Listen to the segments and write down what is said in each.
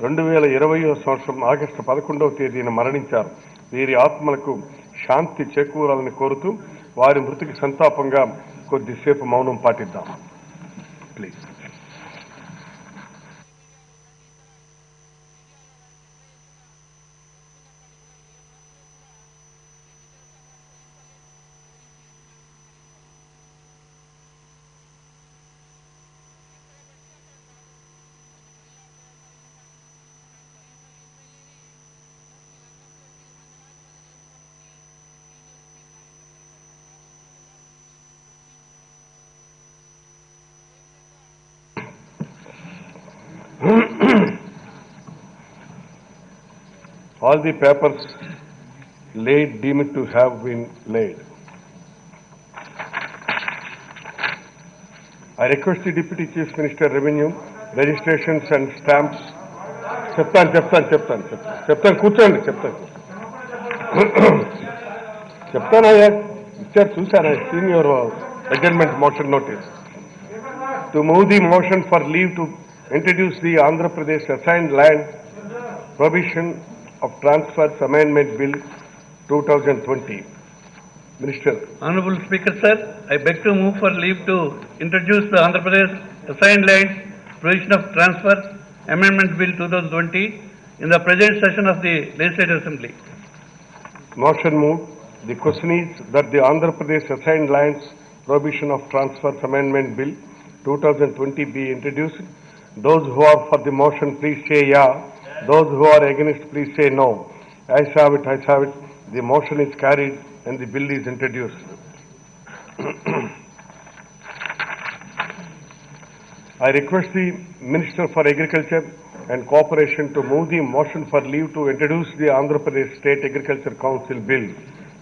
2020వ సంవత్సరం ఆగస్టు 11వ తేదీన మరణించారు. వీరి ఆత్మలకు శాంతి చేకూరాలని కోరుతూ వారి మృతికి సంతాపంగా కొద్దిసేపు మౌనం పాటిద్దాం. Please. All the papers laid deemed to have been laid. I request the Deputy Chief Minister Revenue, registrations and stamps. చెప్తాను కూర్చోండి చెప్తానయ్యా ఇచ్చారు చూసారా seen your adjournment motion notice. To move the motion for leave to introduce the Andhra Pradesh Assigned Land Prohibition of Transfers Amendment Bill 2020. Minister. Honorable Speaker, sir, I beg to move for leave to introduce the Andhra Pradesh Assigned Lands Prohibition of Transfer Amendment Bill 2020 in the present session of the Legislative Assembly. Motion moved. The question is that the Andhra Pradesh Assigned Lands Prohibition of Transfers Amendment Bill 2020 be introduced. Those who are for the motion, please say yeah. Those who are against, please say no. Ayes have it, ayes have it. The motion is carried and the bill is introduced. I request the Minister for Agriculture and Cooperation to move the motion for leave to introduce the Andhra Pradesh State Agriculture Council Bill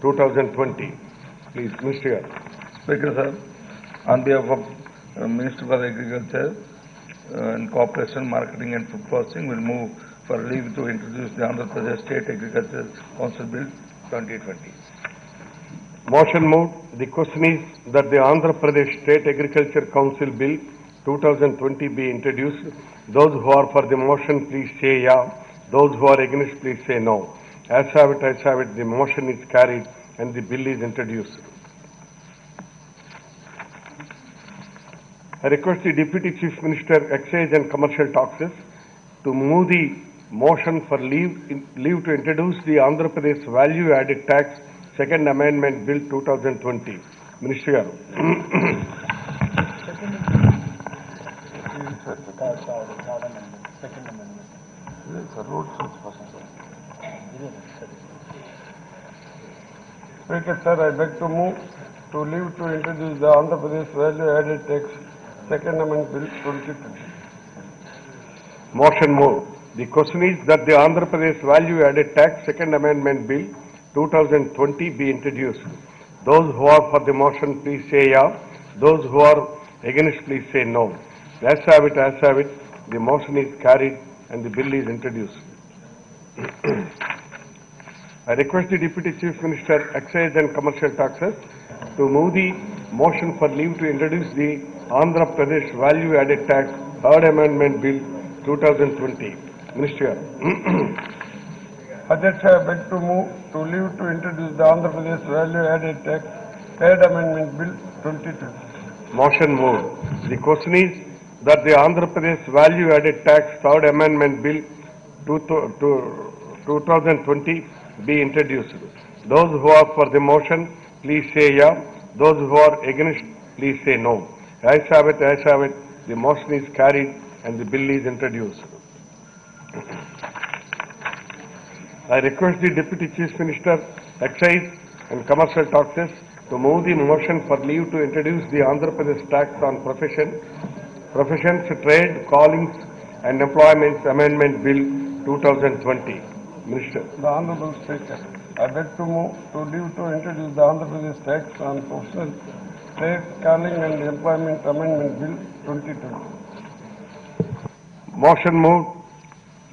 2020. Please, Minister. Speaker, sir, on behalf of Minister for Agriculture and Cooperation, Marketing and Food Processing, will move for leave to introduce the Andhra Pradesh State Agriculture Council Bill 2020. Motion moved. The question is that the Andhra Pradesh State Agriculture Council Bill 2020 be introduced. Those who are for the motion, please say yeah. Those who are against, please say no. Ayes have it, ayes have it. The motion is carried and the bill is introduced. I request the Deputy Chief Minister, Excise and Commercial Taxes to move the motion for leave to introduce the Andhra Pradesh Value Added Tax Second Amendment Bill 2020. Minister garu. Speaker, sir, I beg to move to leave to introduce the Andhra Pradesh Value Added Tax Second Amendment Bill 2020. Motion moved. The question is that the Andhra Pradesh Value Added Tax Second Amendment Bill 2020 be introduced. Those who are for the motion, please say yeah. Those who are against, please say no. Ayes have it, ayes have it. The motion is carried and the bill is introduced. I request the Deputy Chief Minister, Excise and Commercial Taxes to move the motion for leave to introduce the Andhra Pradesh Value Added Tax Third Amendment Bill 2020. Minister. Adhyaksh, I beg to move to leave to introduce the Andhra Pradesh Value Added Tax Third Amendment Bill 2020. Motion moved. The question is that the Andhra Pradesh Value Added Tax Third Amendment Bill 2020 be introduced. Those who are for the motion, please say yeah. Those who are against, please say no. Ayes have it, ayes have it. The motion is carried and the bill is introduced. I request the Deputy Chief Minister, Excise and Commercial Taxes to move the motion for leave to introduce the Andhra Pradesh Tax on Professions, Trade, Callings and Employments Amendment Bill 2020. Minister. The Honorable Speaker, I beg to move to leave to introduce the Andhra Pradesh Tax on Professions, Trade, Calling and Employment Amendment Bill 2020. Motion moved.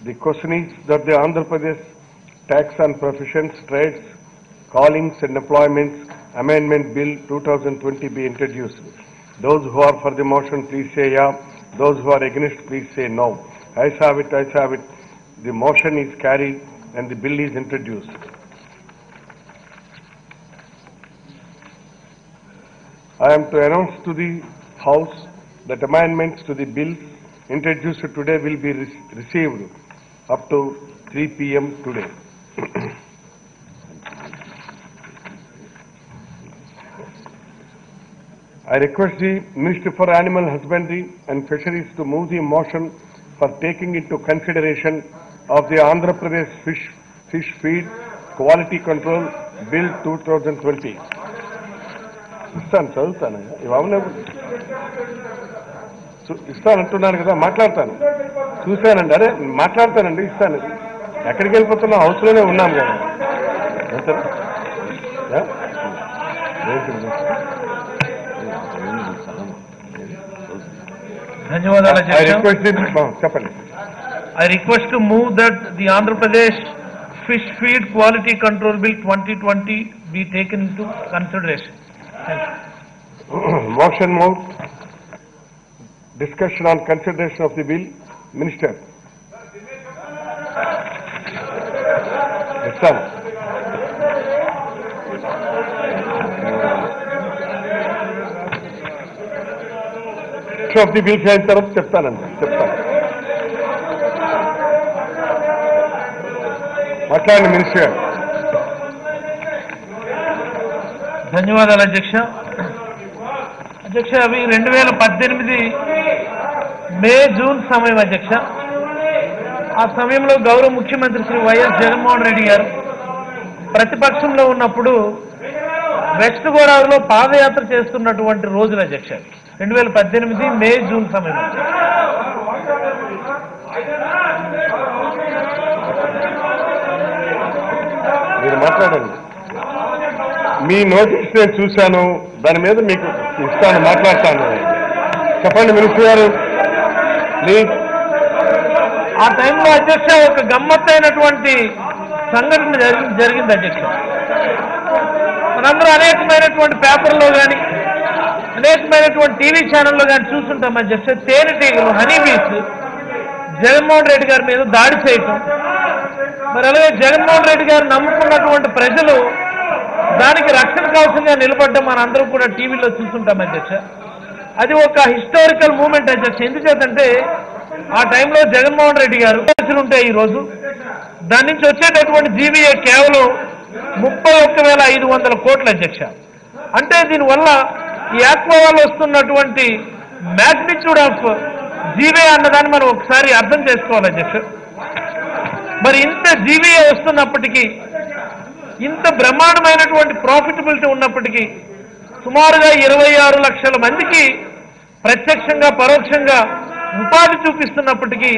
The question is that the Andhra Pradesh Tax on Professions, Trades, Callings and Employments Amendment Bill 2020 be introduced. Those who are for the motion, please say yeah. Those who are against, please say no. Ayes have it, ayes have it. The motion is carried and the bill is introduced. I am to announce to the House that amendments to the bills introduced today will be received up to 3 p.m. today. I request the Minister for Animal Husbandry and Fisheries to move the motion for taking into consideration of the Andhra Pradesh Fish Feed Quality Control Bill 2020. ఇస్తాను చదువుతాను ఇవన్నీ ఇస్తానంటున్నాను కదా మాట్లాడతాను చూశానండి అరే మాట్లాడతానండి ఇస్తాను ఎక్కడికి వెళ్ళిపోతున్నా హౌస్లోనే ఉన్నాం కదా ధన్యవాదాలు చెప్పండి. I request to move that the Andhra Pradesh Fish Feed Quality Control Bill 2020 be taken into consideration. Thank you. Motion moved. Discussion on consideration of the bill. Minister. Yes, sir. Of the bill అయిన తర్వాత చెప్తాను. మాట్లాడండి minister. ధన్యవాదాలు అధ్యక్ష. అవి 2018 May June సమయం అధ్యక్ష. ఆ సమయంలో గౌరవ ముఖ్యమంత్రి శ్రీ వైఎస్ జగన్మోహన్ రెడ్డి గారు ప్రతిపక్షంలో ఉన్నప్పుడు వెస్ట్ గోదావరిలో పాదయాత్ర చేస్తున్నటువంటి రోజులు అధ్యక్ష. 2018 మే జూన్ సమయం. మీరు మాట్లాడండి. మీ నోటీస్ నేను చూశాను, దాని మీద మీకు ఇస్తాను, మాట్లాడతాను. చెప్పండి మినిస్టర్ గారు ప్లీజ్. ఆ టైంలో అధ్యక్ష ఒక గమ్మత్తైనటువంటి సంఘటన జరిగింది అధ్యక్ష. మనందరూ అనేకమైనటువంటి పేపర్లో కానీ అనేకమైనటువంటి టీవీ ఛానల్లో కానీ చూస్తుంటాం అధ్యక్ష. తేనెటీగలు హనీబీస్ జగన్మోహన్ రెడ్డి గారి మీద దాడి చేయటం, మరి అలాగే జగన్మోహన్ రెడ్డి గారు నమ్ముకున్నటువంటి ప్రజలు దానికి రక్షణ కవచంగా నిలబడ్డం మనందరూ కూడా టీవీలో చూస్తుంటాం అధ్యక్ష. అది ఒక హిస్టారికల్ మూమెంట్ అధ్యక్ష. ఎందుచేతంటే ఆ టైంలో జగన్మోహన్ రెడ్డి గారు ఉంటాయి ఈరోజు దాని నుంచి వచ్చేటటువంటి జీవీఏ కేవలం 31,500 కోట్ల అధ్యక్ష. అంటే దీనివల్ల ఈ ఆక్వా వల్ల వస్తున్నటువంటి మ్యాగ్నిట్యూడ్ ఆఫ్ జీవీఏ అన్నదాన్ని మనం ఒకసారి అర్థం చేసుకోవాలి అధ్యక్ష. మరి ఇంత జీవీఏ వస్తున్నప్పటికీ, ఇంత బ్రహ్మాండమైనటువంటి ప్రాఫిటబిలిటీ ఉన్నప్పటికీ సుమారుగా 26 లక్షల మందికి ప్రత్యక్షంగా పరోక్షంగా ఉపాధి చూపిస్తున్నప్పటికీ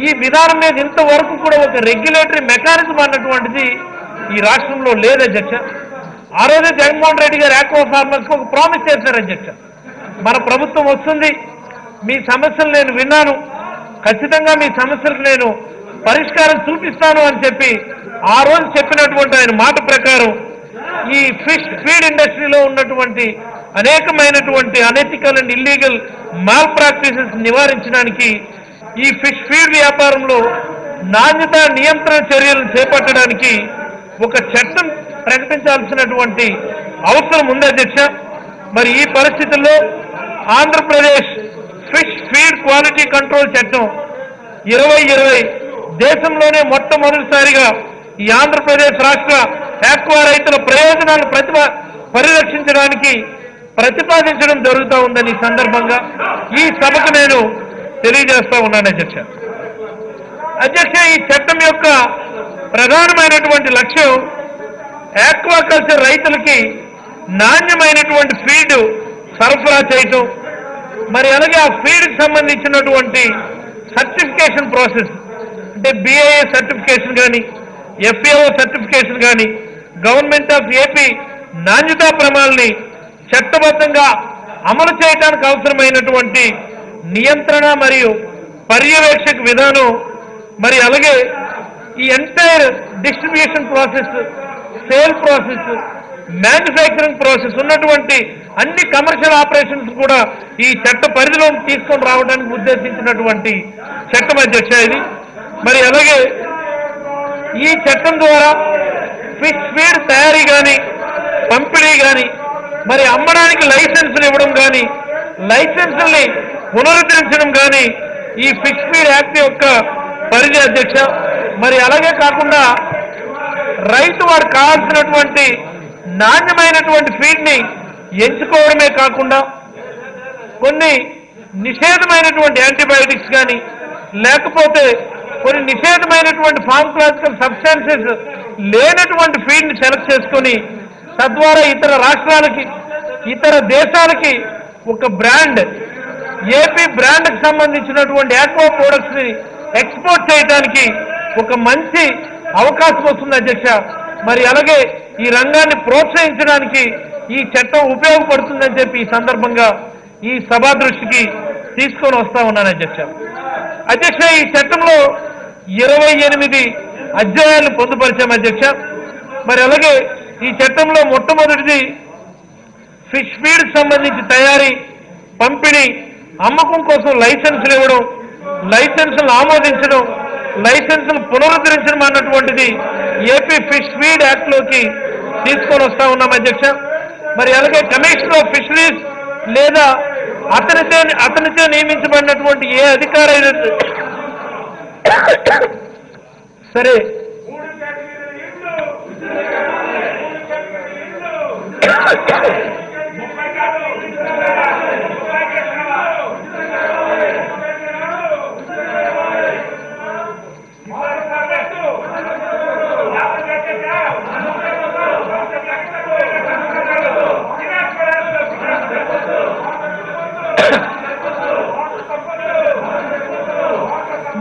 ఈ విధానం మీద ఇంతవరకు కూడా ఒక రెగ్యులేటరీ మెకానిజం అన్నటువంటిది ఈ రాష్ట్రంలో లేదు అధ్యక్ష. ఆ రోజే జగన్మోహన్ రెడ్డి గారు ఆక్వా ఫార్మర్స్కి ఒక ప్రామిస్ చేశారు అధ్యక్ష. మన ప్రభుత్వం వస్తుంది, మీ సమస్యలు నేను విన్నాను, ఖచ్చితంగా మీ సమస్యలకు నేను పరిష్కారం చూపిస్తాను అని చెప్పి ఆ రోజు చెప్పినటువంటి ఆయన మాట ప్రకారం ఈ ఫిష్ ఫీడ్ ఇండస్ట్రీలో ఉన్నటువంటి అనేకమైనటువంటి unethical and illegal mall practices నివారించడానికి ఈ ఫిష్ ఫీడ్ వ్యాపారంలో నాణ్యత నియంత్రణ చర్యలను చేపట్టడానికి ఒక చట్టం ప్రకటించాల్సినటువంటి అవసరం ఉంది అధ్యక్ష. మరి ఈ పరిస్థితుల్లో Andhra Pradesh fish feed quality control చట్టం 2020 దేశంలోనే మొట్టమొదటిసారిగా ఈ ఆంధ్రప్రదేశ్ రాష్ట్ర ఆక్వా రైతుల ప్రయోజనాలను పరిరక్షించడానికి ప్రతిపాదించడం జరుగుతూ ఉందని ఈ సందర్భంగా ఈ సభకు నేను తెలియజేస్తా ఉన్నాను అధ్యక్ష. ఈ చట్టం యొక్క ప్రధానమైనటువంటి లక్ష్యం ఆక్వాకల్చర్ రైతులకి నాణ్యమైనటువంటి ఫీడ్ సరఫరా చేయటం, మరి అలాగే ఆ ఫీడ్కి సంబంధించినటువంటి సర్టిఫికేషన్ ప్రాసెస్ అంటే BIA సర్టిఫికేషన్ కానీ FAO సర్టిఫికేషన్ కానీ గవర్నమెంట్ ఆఫ్ ఏపీ నాణ్యతా ప్రమాణాలని చట్టబద్ధంగా అమలు చేయడానికి అవసరమైనటువంటి నియంత్రణ మరియు పర్యవేక్షక విధానం, మరి అలాగే ఈ entire distribution process, sale process, manufacturing process ఉన్నటువంటి అన్ని కమర్షియల్ ఆపరేషన్స్ కూడా ఈ చట్ట పరిధిలో తీసుకొని రావడానికి ఉద్దేశించినటువంటి చట్టం అధ్యక్ష ఇది. మరి అలాగే ఈ చట్టం ద్వారా ఫిష్ ఫీడ్ తయారీ కానీ పంపిణీ కానీ మరి అమ్మడానికి లైసెన్సులు ఇవ్వడం కానీ లైసెన్సుల్ని పునరుద్ధరించడం కానీ ఈ ఫిష్ ఫీడ్ యాక్ట్ యొక్క పరిధి అధ్యక్ష. మరి అలాగే కాకుండా రైతు వారు కావాల్సినటువంటి నాణ్యమైనటువంటి ఫీడ్ని ఎంచుకోవడమే కాకుండా కొన్ని నిషేధమైనటువంటి యాంటీబయాటిక్స్ కానీ లేకపోతే కొన్ని నిషేధమైనటువంటి ఫార్మకలాజికల్ సబ్స్టాన్సెస్ లేనటువంటి ఫీడ్ని సెలెక్ట్ చేసుకొని తద్వారా ఇతర రాష్ట్రాలకి ఇతర దేశాలకి ఒక బ్రాండ్ ఏపీ బ్రాండ్కి సంబంధించినటువంటి ఆక్వా ప్రొడక్ట్స్ ని ఎక్స్పోర్ట్ చేయడానికి ఒక మంచి అవకాశం వస్తుంది అధ్యక్ష. మరి అలాగే ఈ రంగాన్ని ప్రోత్సహించడానికి ఈ చట్టం ఉపయోగపడుతుందని చెప్పి ఈ సందర్భంగా ఈ సభా దృష్టికి తీసుకొని వస్తా ఉన్నాను అధ్యక్ష. అధ్యక్ష, ఈ చట్టంలో 28 అధ్యాయాలు పొందుపరిచాం అధ్యక్ష. మరి అలాగే ఈ చట్టంలో మొట్టమొదటిది ఫిష్ ఫీడ్ సంబంధించి తయారీ, పంపిణీ, అమ్మకం కోసం లైసెన్సులు ఇవ్వడం, లైసెన్సులు ఆమోదించడం, లైసెన్సులు పునరుద్ధరించడం అన్నటువంటిది ఏపీ ఫిష్ ఫీడ్ యాక్ట్ లోకి తీసుకొని వస్తా ఉన్నాం అధ్యక్ష. మరి అలాగే కమిషనర్ ఆఫ్ ఫిషరీస్ లేదా అతనిచే నియమించబడినటువంటి ఏ అధికారైన సరే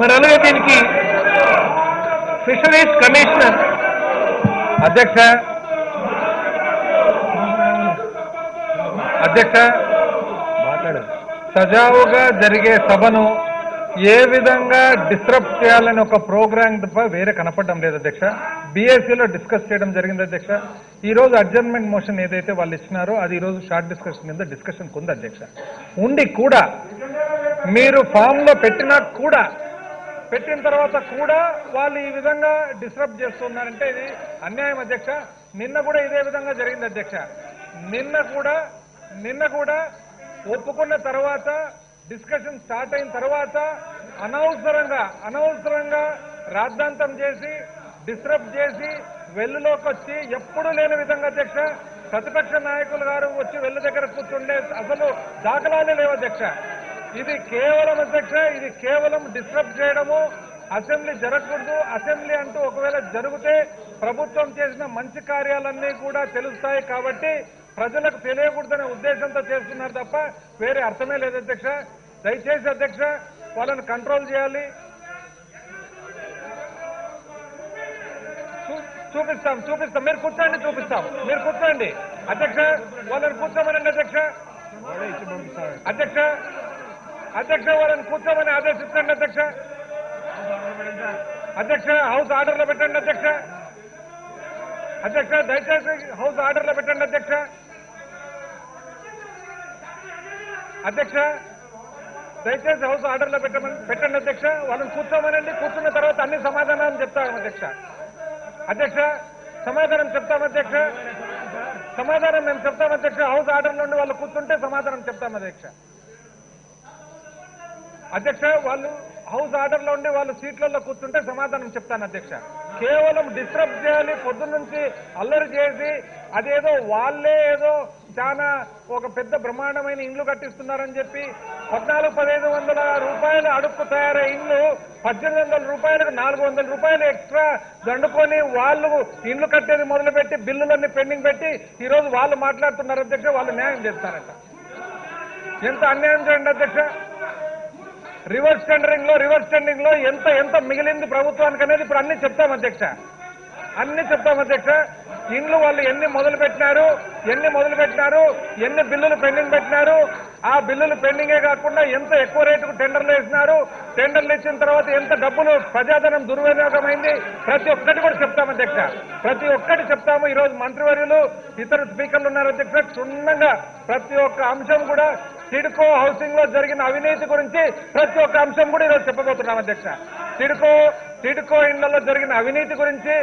మరి అలాగే దీనికి ఫిషరీస్ కమిషనర్ అధ్యక్ష సజావుగా జరిగే సభను ఏ విధంగా డిస్టర్బ్ చేయాలని ఒక ప్రోగ్రామ్ తప్ప వేరే కనపడడం లేదు అధ్యక్ష. బీఎస్సీలో డిస్కస్ చేయడం జరిగింది అధ్యక్ష. ఈ రోజు అడ్జర్న్మెంట్ మోషన్ ఏదైతే వాళ్ళు ఇచ్చినారో అది ఈ రోజు షార్ట్ డిస్కషన్ కింద డిస్కషన్ ఉంది అధ్యక్ష. ఉండి కూడా మీరు ఫామ్ లో పెట్టిన తర్వాత కూడా వాళ్ళు ఈ విధంగా డిస్టర్బ్ చేస్తున్నారంటే ఇది అన్యాయం అధ్యక్ష. నిన్న కూడా ఇదే విధంగా జరిగింది అధ్యక్ష. నిన్న కూడా ఒప్పుకున్న తర్వాత డిస్కషన్ స్టార్ట్ అయిన తర్వాత అనవసరంగా రాద్ధాంతం చేసి డిస్టర్బ్ చేసి వెల్లులోకి వచ్చి ఎప్పుడు లేని విధంగా అధ్యక్ష ప్రతిపక్ష నాయకులు గారు వచ్చి వెల్లు దగ్గర కూర్చుండే అసలు దాఖలాలే లేవు అధ్యక్ష. ఇది కేవలం అధ్యక్ష డిస్టర్బ్ చేయడము. అసెంబ్లీ జరగకూడదు. అసెంబ్లీ అంటూ ఒకవేళ జరిగితే ప్రభుత్వం చేసిన మంచి కార్యాలన్నీ కూడా తెలుస్తాయి కాబట్టి ప్రజలకు తెలియకూడదనే ఉద్దేశంతో చేస్తున్నారు తప్ప వేరే అర్థమే లేదు అధ్యక్ష. దయచేసి అధ్యక్ష వాళ్ళని కంట్రోల్ చేయాలి. చూపిస్తాం మీరు కూర్చోండి అధ్యక్ష. వాళ్ళని కూర్చోమనండి అధ్యక్ష వాళ్ళని కూర్చోమని ఆదేశించండి అధ్యక్ష హౌస్ ఆర్డర్లో పెట్టండి అధ్యక్ష దయచేసి హౌస్ ఆర్డర్లో పెట్టండి అధ్యక్ష దయచేసి హౌస్ ఆర్డర్లో పెట్టండి అధ్యక్ష. వాళ్ళని కూర్చోమనండి. కూర్చున్న తర్వాత అన్ని సమాధానాలు చెప్తాం అధ్యక్ష. సమాధానం చెప్తాం అధ్యక్ష. హౌస్ ఆర్డర్ నుండి వాళ్ళు కూర్చుంటే సమాధానం చెప్తాం అధ్యక్ష. వాళ్ళు హౌస్ ఆర్డర్లో ఉండి వాళ్ళు సీట్లలో కూర్చుంటే సమాధానం చెప్తాను అధ్యక్ష. కేవలం డిస్టర్బ్ చేయాలి, పొద్దున్న నుంచి అల్లరి చేసి అదేదో వాళ్ళే ఏదో చాలా ఒక పెద్ద బ్రహ్మాండమైన ఇండ్లు కట్టిస్తున్నారని చెప్పి 14,000-1,500 రూపాయలు అడుక్కు తయారై ఇండ్లు 1,800 రూపాయలకు 400 రూపాయలు ఎక్స్ట్రా దండుకొని వాళ్ళు ఇండ్లు కట్టేది మొదలుపెట్టి బిల్లులన్నీ పెండింగ్ పెట్టి ఈరోజు వాళ్ళు మాట్లాడుతున్నారు అధ్యక్ష. వాళ్ళు న్యాయం చేస్తారట. ఎంత అన్యాయం చేయండి అధ్యక్ష. రివర్స్ టెండరింగ్ లో ఎంత మిగిలింది ప్రభుత్వానికి అనేది ఇప్పుడు అన్ని చెప్తాం అధ్యక్ష. ఇండ్లు వాళ్ళు ఎన్ని మొదలు పెట్టినారు, ఎన్ని బిల్లులు పెండింగ్ పెట్టినారు, ఆ బిల్లులు పెండింగే కాకుండా ఎంత ఎక్కువ రేటుకు టెండర్లు వేసినారు, టెండర్లు ఇచ్చిన తర్వాత ఎంత డబ్బులు ప్రజాధనం దుర్వినియోగమైంది, ప్రతి ఒక్కటి కూడా చెప్తాం అధ్యక్ష. చెప్తాము. ఈ రోజు మంత్రివర్యులు ఇతర స్పీకర్లు ఉన్నారు అధ్యక్ష. క్షుణ్ణంగా ప్రతి ఒక్క అంశం కూడా సిడ్కో హౌసింగ్ లో జరిగిన అవినీతి గురించి ప్రతి ఒక్క అంశం కూడా ఈరోజు చెప్పబోతున్నాం అధ్యక్ష. సిడ్కో టిడ్కో ఇండ్లలో జరిగిన అవినీతి గురించి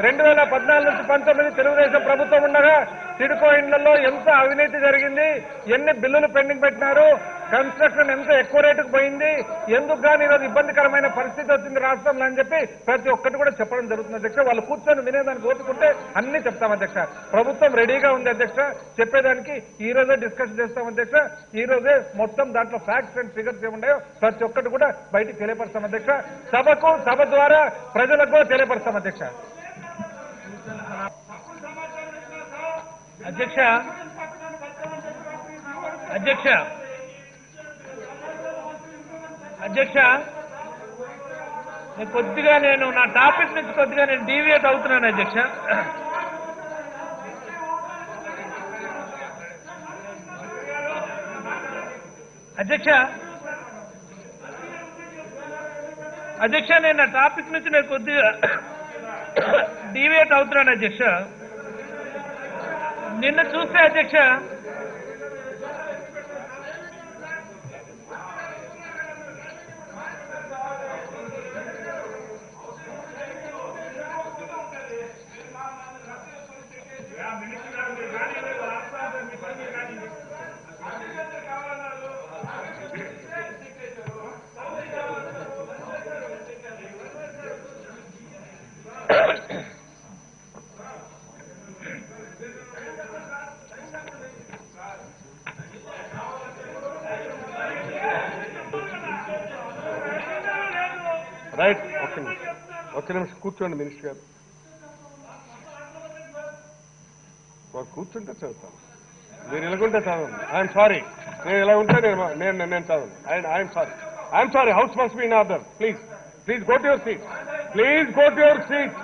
2014 నుంచి 19 తెలుగుదేశం ప్రభుత్వం ఉండగా టిడ్కో ఇండ్లలో ఎంత అవినీతి జరిగింది, ఎన్ని బిల్లులు పెండింగ్ పెట్టినారు, కన్స్ట్రక్షన్ ఎంత ఎక్కువ రేటుకు పోయింది, ఎందుకు కానీ ఈరోజు ఇబ్బందికరమైన పరిస్థితి వచ్చింది రాష్ట్రంలో అని చెప్పి ప్రతి ఒక్కటి కూడా చెప్పడం జరుగుతుంది అధ్యక్ష. వాళ్ళు కూర్చొని వినేదానికి ఓపుకుంటే అన్ని చెప్తాం అధ్యక్ష. ప్రభుత్వం రెడీగా ఉంది అధ్యక్ష, చెప్పేదానికి ఈ రోజే డిస్కస్ చేస్తాం అధ్యక్ష. ఈ రోజే మొత్తం దాంట్లో ఫ్యాక్ట్స్ అండ్ ఫిగర్స్ ఏమున్నాయో ప్రతి ఒక్కటి కూడా బయటికి తెలియపరుస్తాం అధ్యక్ష. సభకు సభ ద్వారా ప్రజలకు కూడా తెలియపరుస్తాం అధ్యక్ష. అధ్యక్ష అధ్యక్ష అధ్యక్ష కొద్దిగా నేను నా టాపిక్ నుంచి కొద్దిగా నేను డీవియేట్ అవుతున్నాను అధ్యక్ష. అధ్యక్ష అధ్యక్ష నేను నా టాపిక్ నుంచి నేను కొద్దిగా డీవియేట్ అవుతున్నాను అధ్యక్ష. నిన్న చూస్తే అధ్యక్ష రైట్, ఒక్క నిమిషం కూర్చోండి మినిస్టర్ గారు. కూర్చుంటే చదువుతాను, మీరు ఇలాగుంటే చదవండి. ఐఎమ్ సారీ, నేను ఇలా ఉంటే నేను చదవను. I'm sorry, house must be in order. Please go to your seat. Please go to your seat.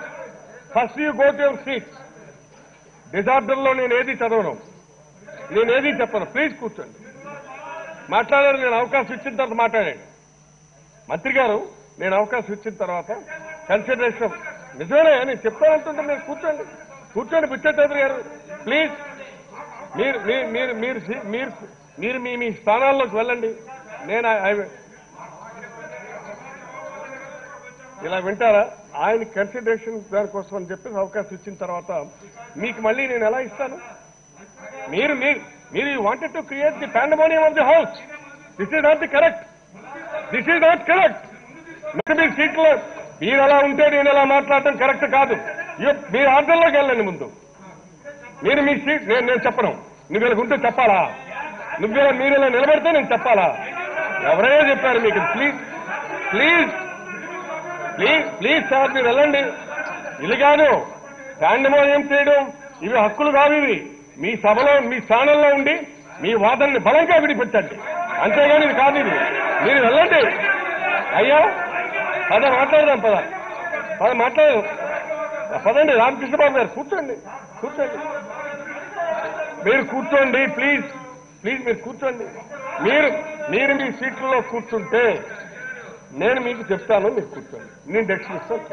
First you go to your seat. డిజార్డర్లో నేను ఏది చదవను, నేను ఏది చెప్పను. ప్లీజ్ కూర్చోండి. మాట్లాడారు, నేను అవకాశం ఇచ్చిన తర్వాత మాట్లాడండి. మంత్రి గారు, నేను అవకాశం ఇచ్చిన తర్వాత కన్సిడరేషన్ నిజమే నేను చెప్తానంటుంటే మీరు కూర్చోండి బుచ్చయ్య చౌదరి గారు. ప్లీజ్ మీరు మీరు మీరు మీరు మీరు మీ మీ స్థానాల్లోకి వెళ్ళండి. నేను ఇలా వింటారా? ఆయన కన్సిడరేషన్ దానికోసం అని చెప్పేసి అవకాశం ఇచ్చిన తర్వాత మీకు మళ్ళీ నేను ఎలా ఇస్తాను? మీరు మీరు wanted to create the pandemonium of the house. This is not the correct. This is not correct. మీ సీట్లో మీరు అలా ఉంటే నేను ఎలా మాట్లాడటం కరెక్ట్ కాదు. మీరు ఆర్డర్లోకి వెళ్ళండి ముందు. మీరు మీ సీట్ నేను చెప్పను. నువ్వు ఇలా ఉంటే చెప్పాలా? మీరు ఇలా నిలబడితే నేను చెప్పాలా? ఎవరైనా చెప్పారు మీకు? ప్లీజ్ సార్, మీరు వెళ్ళండి. ఇది కాదు పాండమోనియం చేయడం, ఇవి హక్కులు కాదు. ఇవి మీ సభలో మీ స్థానంలో ఉండి మీ వాదనని బలంగా విడిపించండి, అంతేగాని ఇది కాదు. ఇది మీరు వెళ్ళండి. అయ్యా మాట్లాడదాం, మాట్లాడదాం. పదండి. రామకృష్ణబాబు గారు కూర్చోండి. మీరు కూర్చోండి. ప్లీజ్ మీరు కూర్చోండి. మీరు మీ సీట్లలో కూర్చుంటే నేను మీకు చెప్తాను, మీరు కూర్చోండి. నేను డెసిషన్ ఇస్తాను.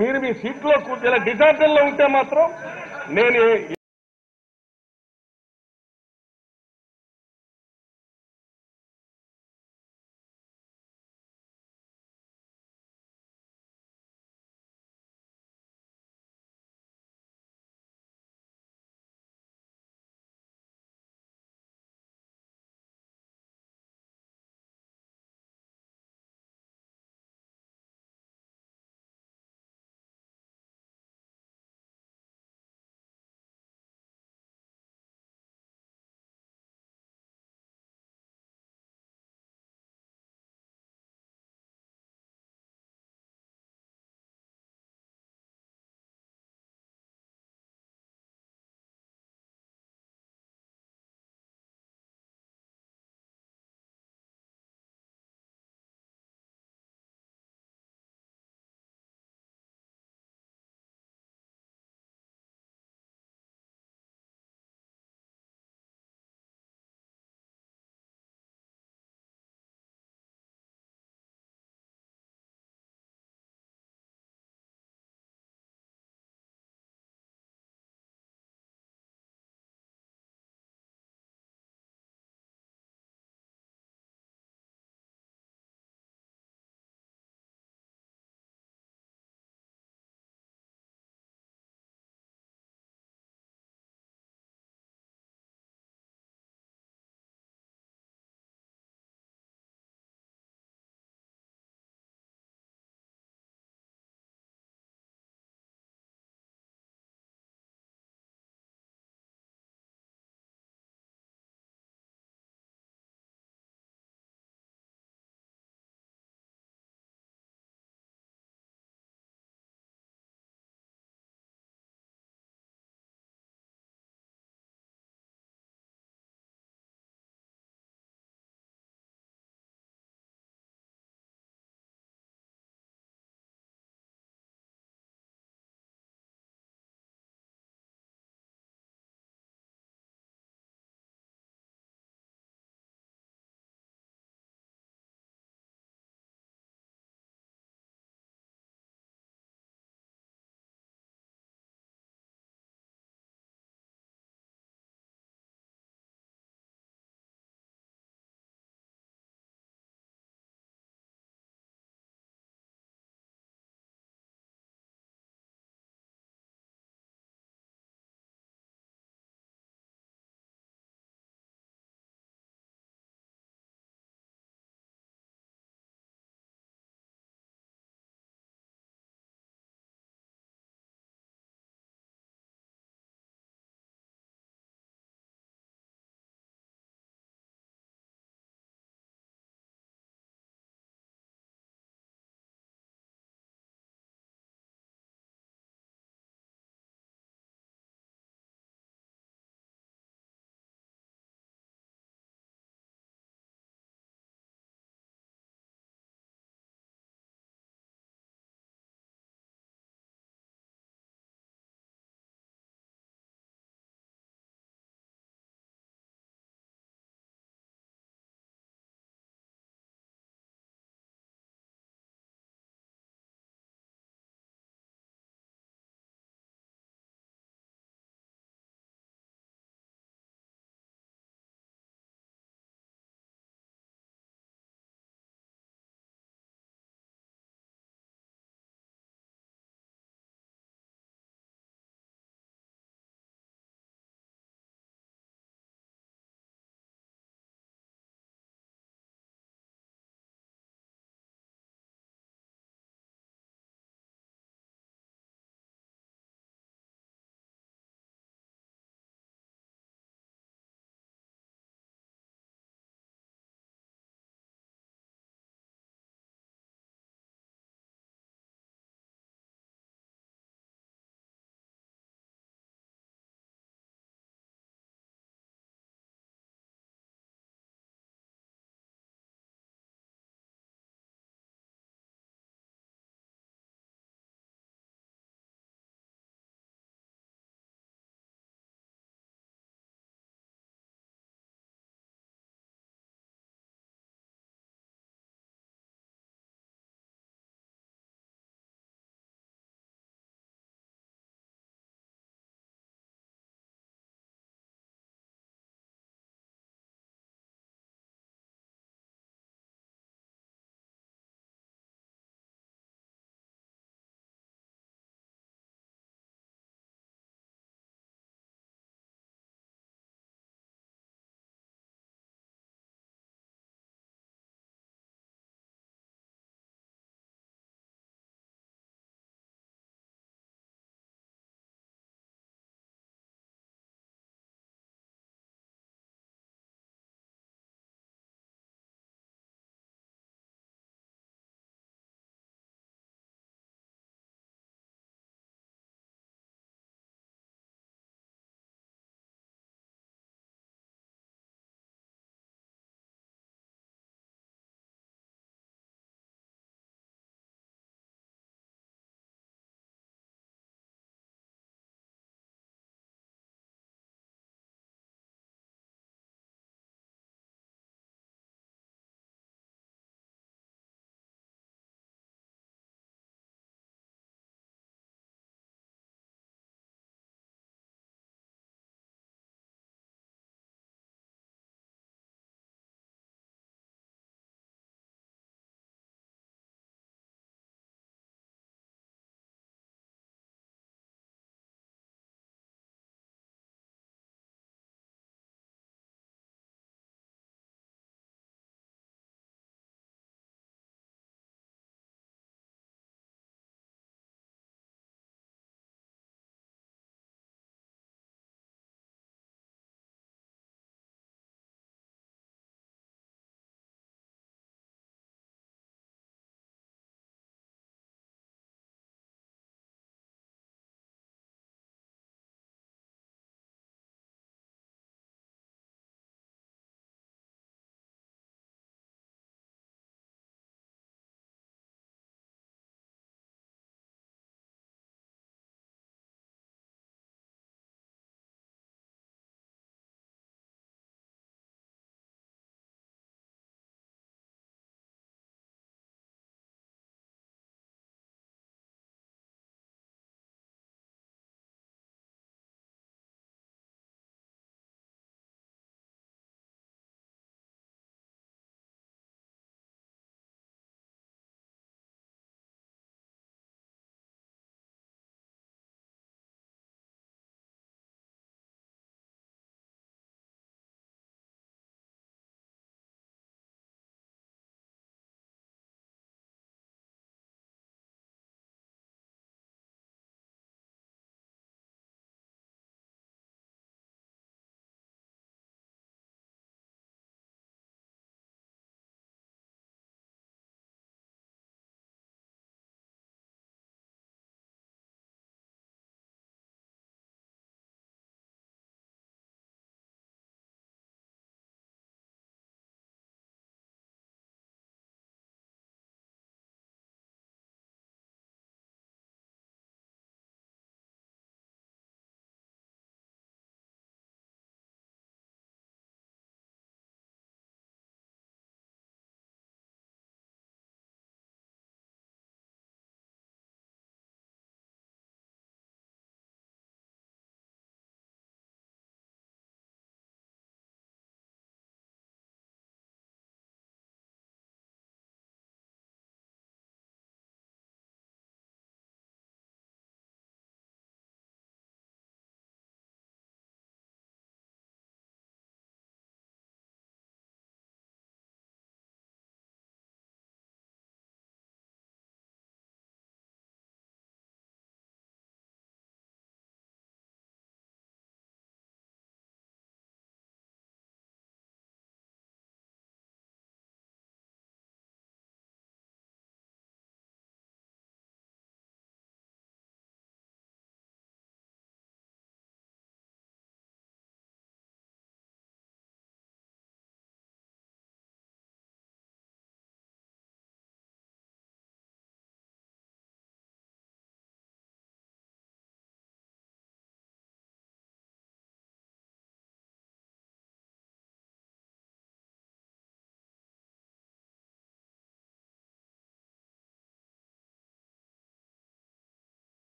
మీరు మీ సీట్లో కూర్చో. ఇలా డిజార్డర్లో ఉంటే మాత్రం నేను